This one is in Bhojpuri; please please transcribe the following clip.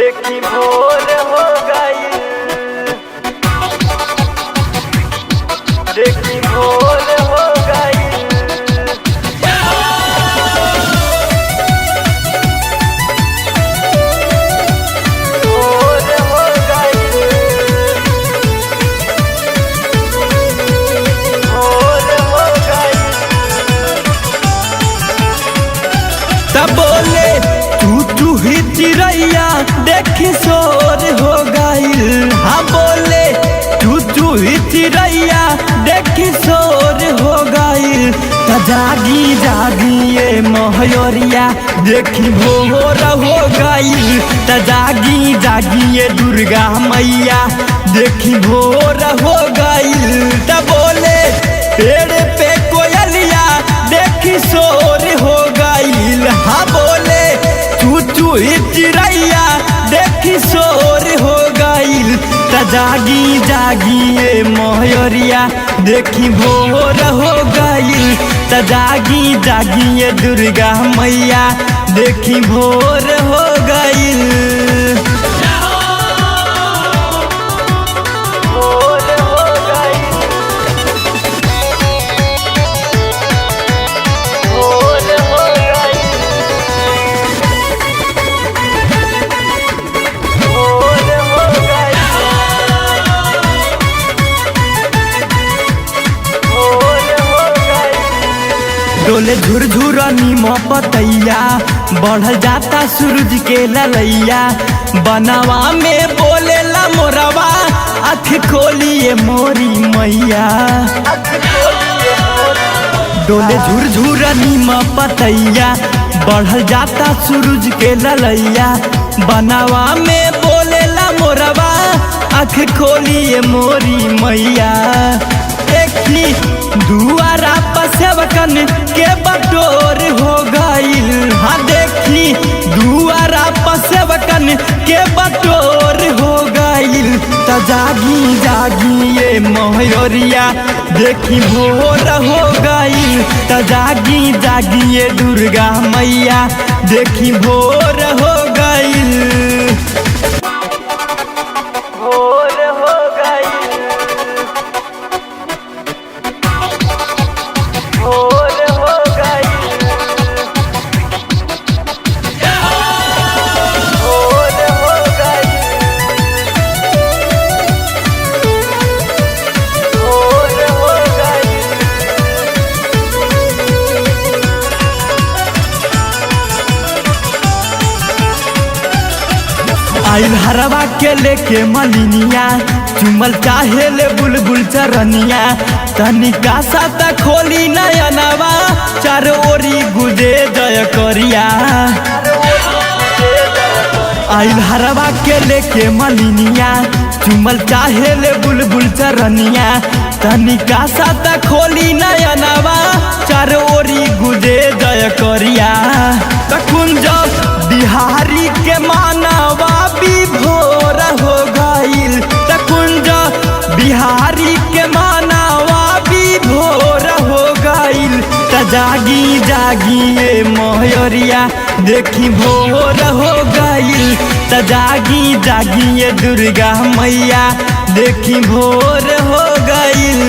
देखी भोर हो गई, देखी भोर हो गई। भोर हो गई, भोर हो गई। तब बोले तू ही चिड़ैया देखी शोर हो गईल। हाँ बोले तू ही चिड़ैया देखी शोर हो गईल। त जागी जागी ये मोहरिया देखी भोर हो गईल। त जागी जागी ये दुर्गा मैया देखी भोर हो गईल। त बोले पेड़ पे कोयलिया देखी शोर हो गईल। हाँ बोले तू ही चिड़ैया देखी शोर हो गईल। त जागी जागी ये मोहरिया देखी भोर हो गईल। त जागी जागी ये दुर्गा मैया देखी भोर हो गईल। भोर हो गई, भोर हो गई, भोर हो गई, भोर हो गई। डोले झुरझुरनी पतैया बढ़ जाता सूरज के ललैया। बनवा में बोलेला मोरवा आँख खोलिए मोरी मैया। डोले झुरझुरनी पतैया बढ़ जाता सूरज के ललैया। बनवा में बोलेला मोरवा आँख खोलिए मोरी मैया। देखी दुआरा पसेवकन के बटोर हो गईल। हाँ देखी दुआरा पसेवकन के बटोर हो गईल। त जागी जागी ये मोहरिया देखी भोर हो गईल। त जागी जागी ये दुर्गा मैया देखी भोर हो गईल। भोर हो गई, भोर हो गई, भोर हो गई, भोर हो गई। आइल हरवा के लेके मलिनिया चुमल चाहे ले बुलबुल चरनिया। तनिका सा त खोली नयनवा चारों ओरी गुजे जय करिया। आइल हरवा के लेके मलिनिया चुमल चाहे ले बुलबुल चरनिया। तनिका सा त खोली नयनवा चारों ओरी गुजे जय करिया। त कुंज बिहारी के मानवा भोर हो गईल। त कुंज बिहारी के मानवा भोर हो गईल। त जागी जागी ये मोहरिया देखी भोर हो गईल। त जागी जागी ये दुर्गा मैया देखी भोर हो गईल।